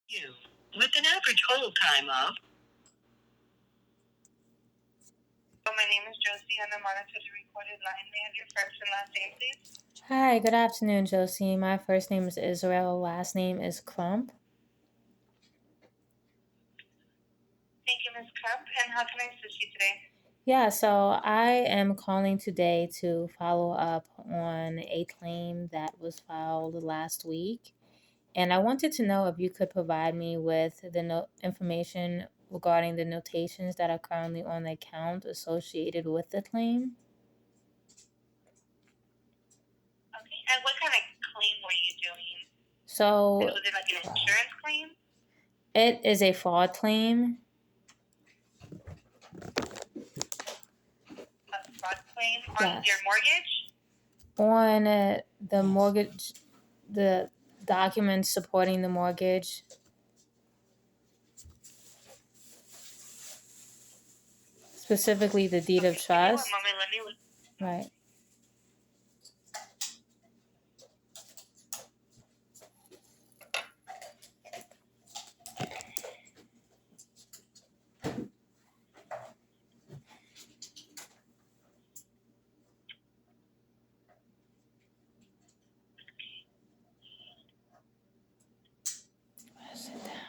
You, with an average hold time of. My name is Josie, and I'm monitored to recorded line. May I have your first and last name, please? Hi, good afternoon, Josie. My first name is Israel. Last name is Crump. Thank you, Ms. Crump. And how can I assist you today? Yeah, so I am calling today to follow up on a claim that was filed last week. And I wanted to know if you could provide me with the information regarding the notations that are currently on the account associated with the claim. Okay, and what kind of claim were you doing? So, was it like an insurance claim? It is a fraud claim. A fraud claim on your mortgage? On the mortgage, the documents supporting the mortgage. Specifically the deed of trust. Give me 1 moment, let me look. Right. Sit down.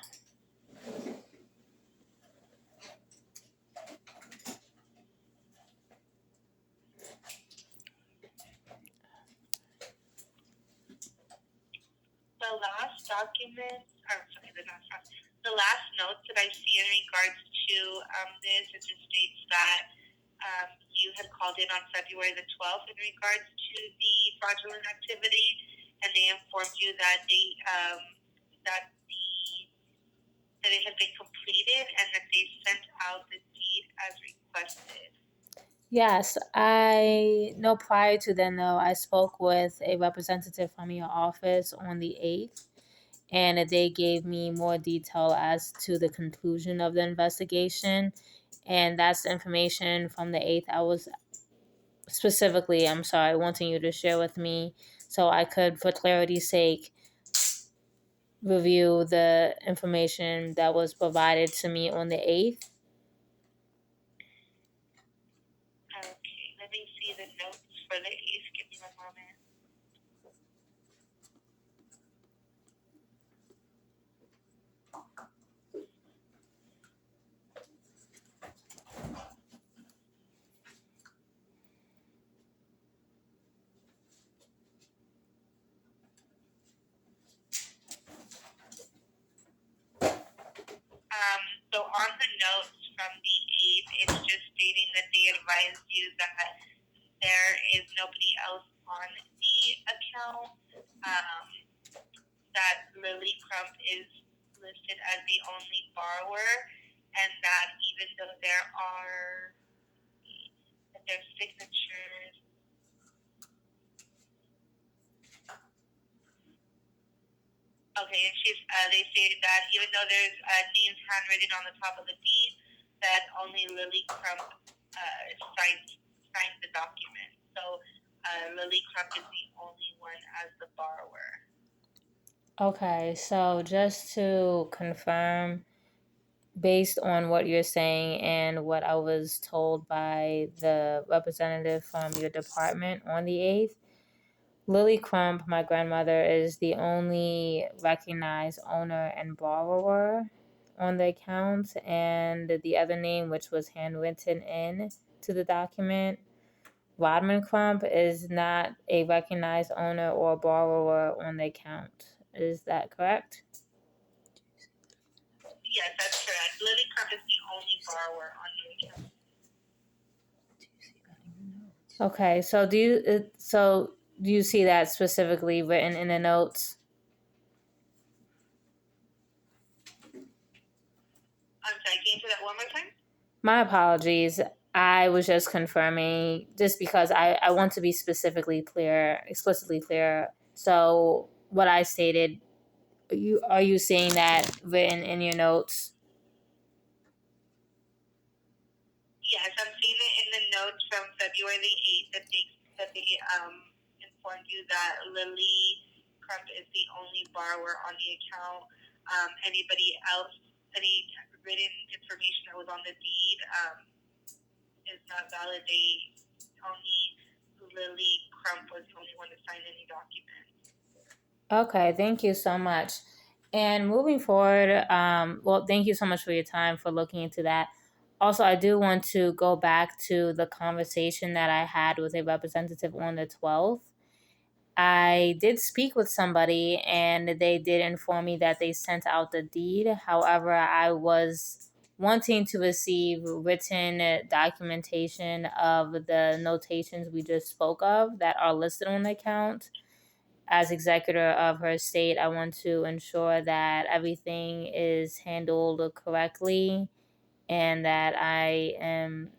The last document, or sorry, the last notes that I see in regards to this, it just states that you had called in on February the 12th in regards to the fraudulent activity, and they informed you that that it had been completed and that they sent out the deed as requested. Yes, I know prior to then, though, I spoke with a representative from your office on the 8th, and they gave me more detail as to the conclusion of the investigation. And that's the information from the 8th I was specifically, I'm sorry, wanting you to share with me so I could, for clarity's sake, review the information that was provided to me on the 8th. Okay, let me see the notes for the 8th. Give me 1 moment. So on the notes from the 8th, it's just stating that they advised you that there is nobody else on the account, that Lily Crump is listed as the only borrower, and that even though their signatures. Okay, and they stated that even though there's names handwritten on the top of the deed, that only Lily Crump signed the document. So Lily Crump is the only one as the borrower. Okay, so just to confirm, based on what you're saying and what I was told by the representative from your department on the 8th, Lily Crump, my grandmother, is the only recognized owner and borrower on the account, and the other name, which was handwritten in to the document, Rodman Crump, is not a recognized owner or borrower on the account. Is that correct? Yes, that's correct. Lily Crump is the only borrower on the account. Okay, so do you see that specifically written in the notes? I'm sorry, can you say that one more time? My apologies. I was just confirming, just because I want to be explicitly clear. So what I stated, are you seeing that written in your notes? Yes, I'm seeing it in the notes from February the 8th that they informed you that Lily Crump is the only borrower on the account. Anybody else, any written information that was on the deed is not valid. Only Lily Crump was the only one to sign any document. Okay, thank you so much. And moving forward, well, thank you so much for your time for looking into that. Also, I do want to go back to the conversation that I had with a representative on the 12th. I did speak with somebody and they did inform me that they sent out the deed. However, I was wanting to receive written documentation of the notations we just spoke of that are listed on the account. As executor of her estate, I want to ensure that everything is handled correctly and that I am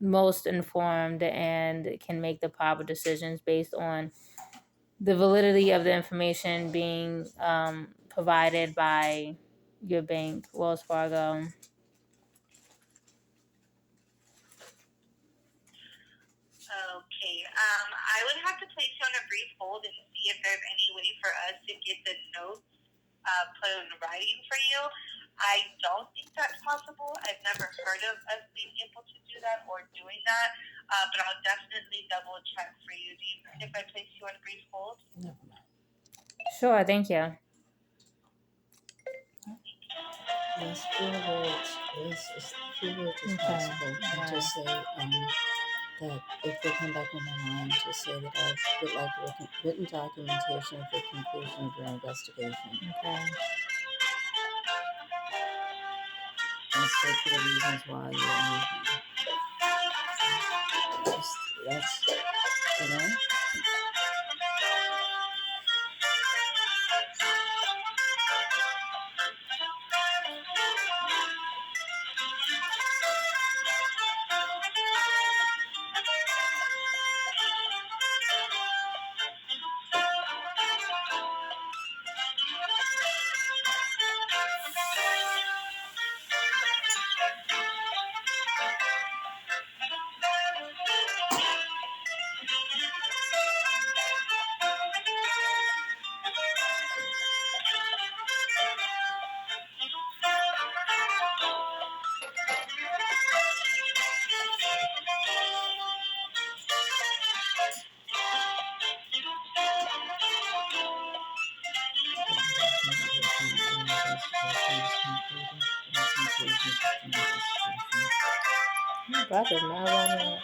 most informed and can make the proper decisions based on the validity of the information being provided by your bank, Wells Fargo. Okay. I would have to place you on a brief hold and see if there's any way for us to get the notes put in writing for you. I don't think that's possible. I've never heard of us being able to do that or doing that, but I'll definitely double check for you. Do you mind if I place you on a brief hold? Never mind. Sure, thank you. Yes, few words as Okay. possible, and Alright. just say that if they come back on the line, just say that I would like written documentation at the conclusion of your investigation, Okay. and state for the reasons why you're leaving. Just that's you know. Breath is mad long.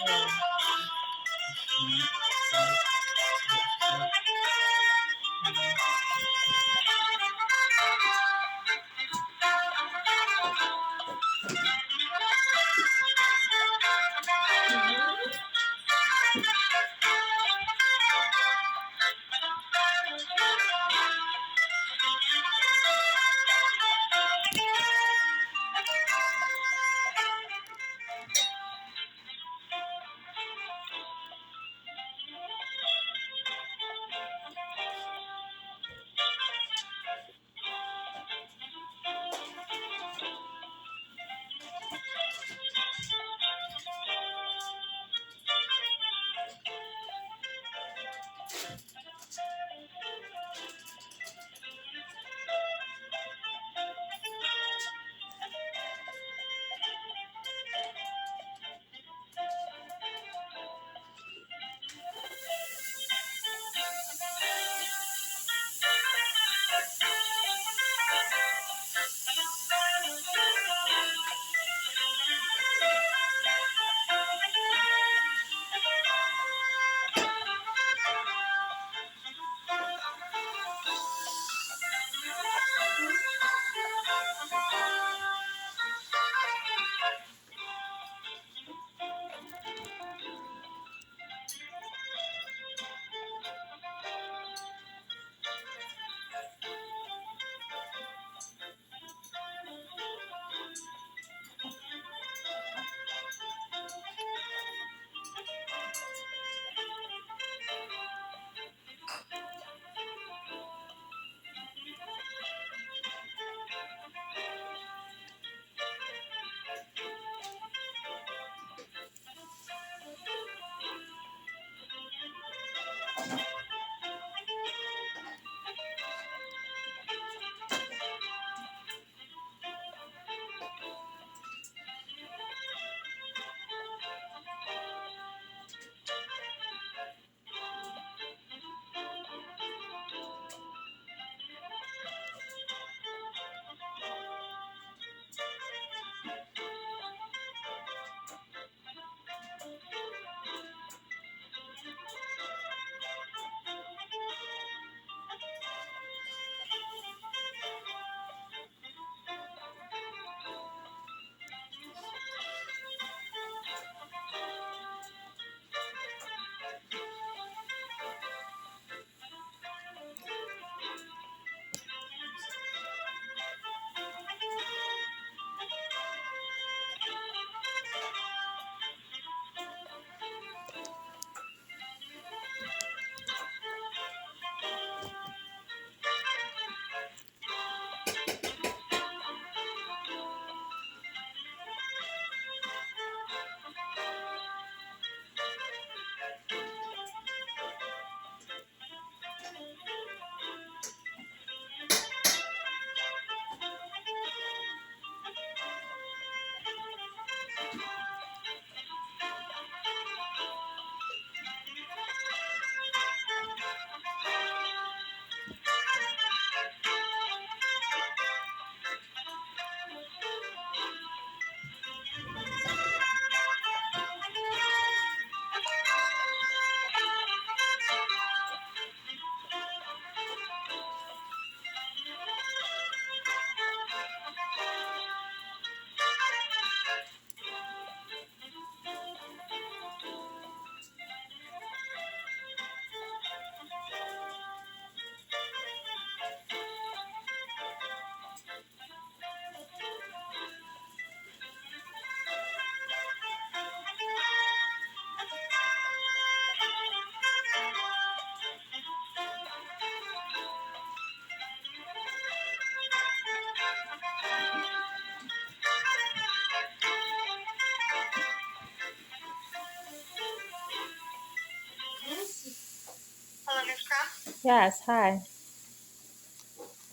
Yes, hi.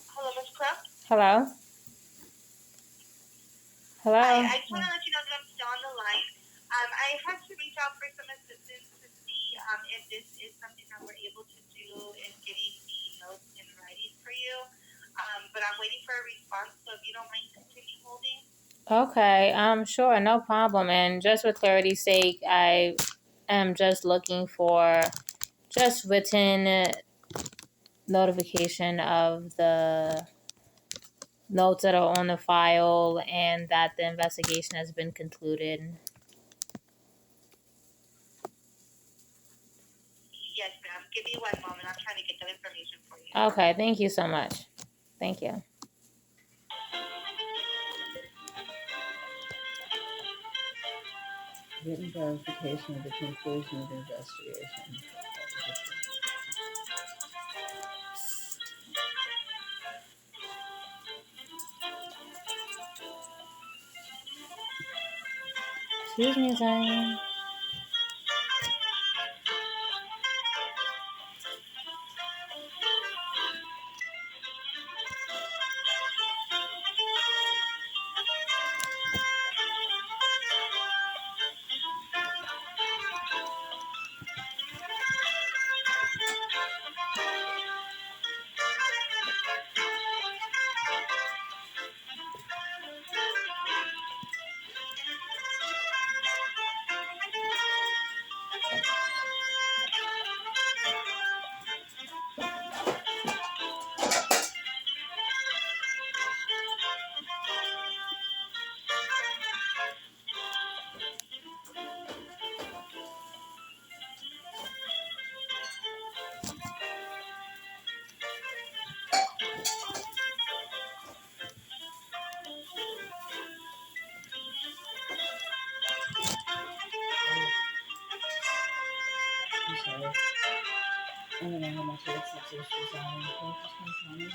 Hello, Ms. Crook. Hello? Hi, Hello? I just want to let you know that I'm still on the line. I had to reach out for some assistance to see if this is something that we're able to do in getting the notes in writing for you. But I'm waiting for a response, so if you don't mind continue holding. Okay, sure, no problem. And just for clarity's sake, I am just looking for just written notification of the notes that are on the file and that the investigation has been concluded. Yes, ma'am. Give me one moment. I'm trying to get that information for you. Okay, thank you so much. Thank you. Written verification of the conclusion of the investigation. Excuse me a second. I'm sorry. I don't know how much of this is resigning. Can you just confirm me?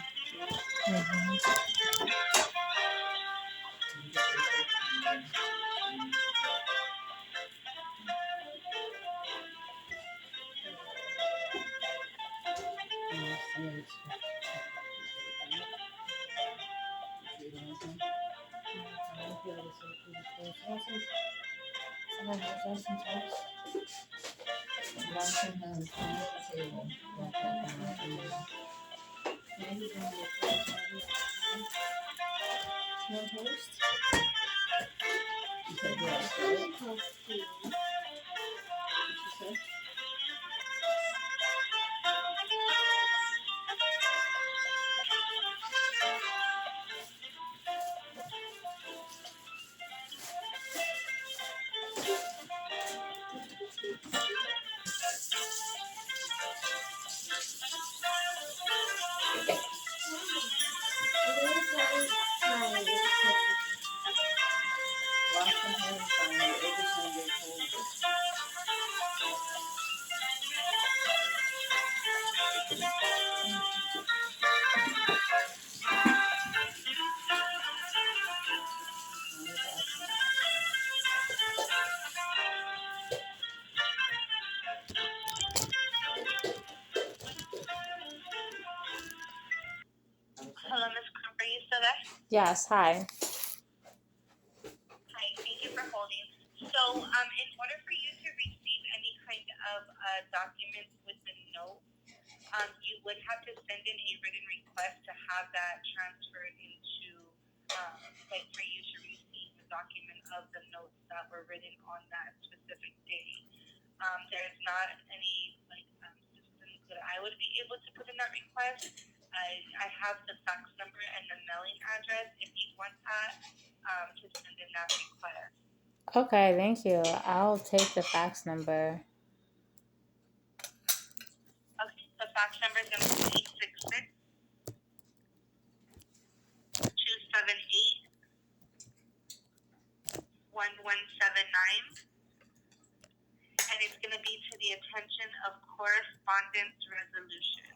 Hello, Ms. Crook. Are you still there? Yes, hi. Hi. Thank you for holding. So, in order for you to receive any kind of documents with the note, you would have to send in a written request to have that transferred into, like for you to receive the document of the notes that were written on that specific day. There's not any systems that I would be able to put in that request. I have the fax number and the mailing address if you want that to send in that request. Okay, thank you. I'll take the fax number. Okay, the fax number is going to be 866-278-1179, and it's going to be to the attention of correspondence resolution.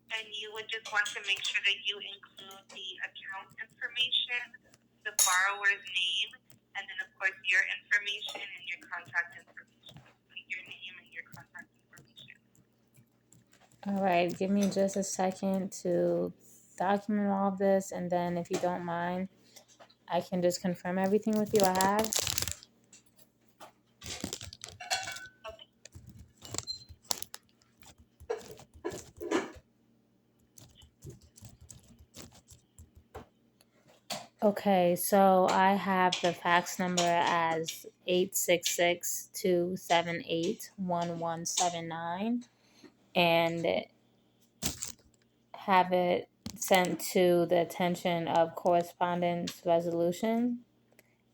And you would just want to make sure that you include the account information, the borrower's name, and then of course your information and your contact information, like All right, give me just a second to document all of this, and then if you don't mind, I can just confirm everything with you I have. Okay. Okay, so I have the fax number as 866-278-1179 and have it sent to the attention of correspondence resolution.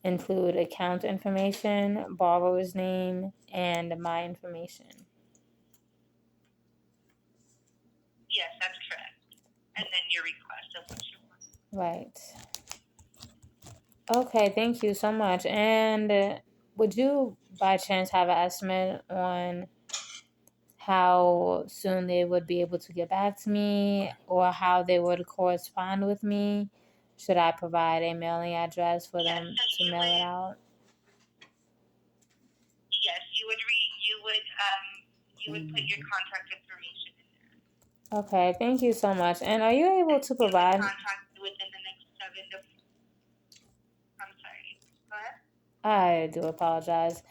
Include account information, borrower's name, and my information. Yes, that's correct. And then your request of what you want. Right. Okay, thank you so much. And would you by chance have an estimate on how soon they would be able to get back to me or how they would correspond with me? Should I provide a mailing address for Yes, them so to mail it out? Yes, you would put your contact information in there. Okay, thank you so much. And are you able to You would provide? contact within the next 7 to. I'm sorry. Go ahead. I do apologize.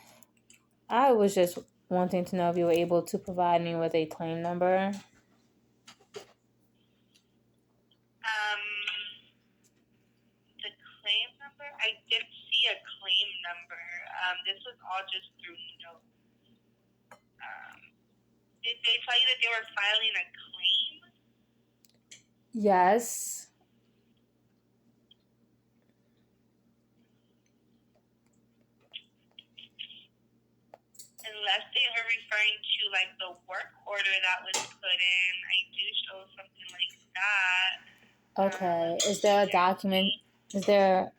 I was just wanting to know if you were able to provide me with a claim number. Um, the claim number. I did see a claim number. This was all just through notes. Did they tell you that they were filing a claim? Yes. Unless they were referring to like the work order that was put in, I do show something like that. Okay. Is there a document? Is there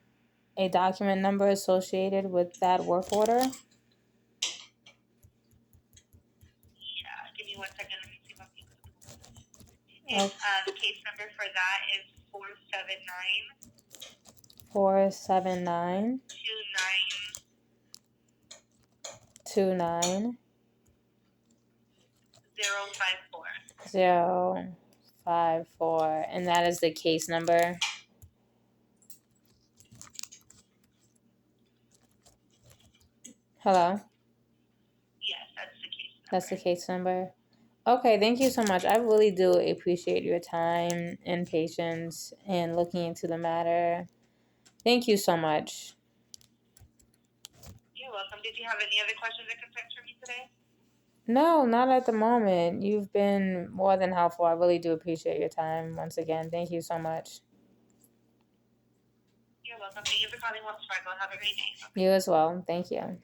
a document number associated with that work order? Yeah, give me 1 second. Let me see if I'm able to pull it. Oh, The case number for that is 479 479 29 054. 054. And that is the case number. Hello? Yes, that's the case That's the number. case number. Okay, thank you so much. I really do appreciate your time and patience and looking into the matter. Thank you so much. You're welcome. Did you have any other questions or concerns for me today? No, not at the moment. You've been more than helpful. I really do appreciate your time once again. Thank you so much. You're welcome. Thank you for calling Wells Fargo. Have a great day. You as well. Thank you.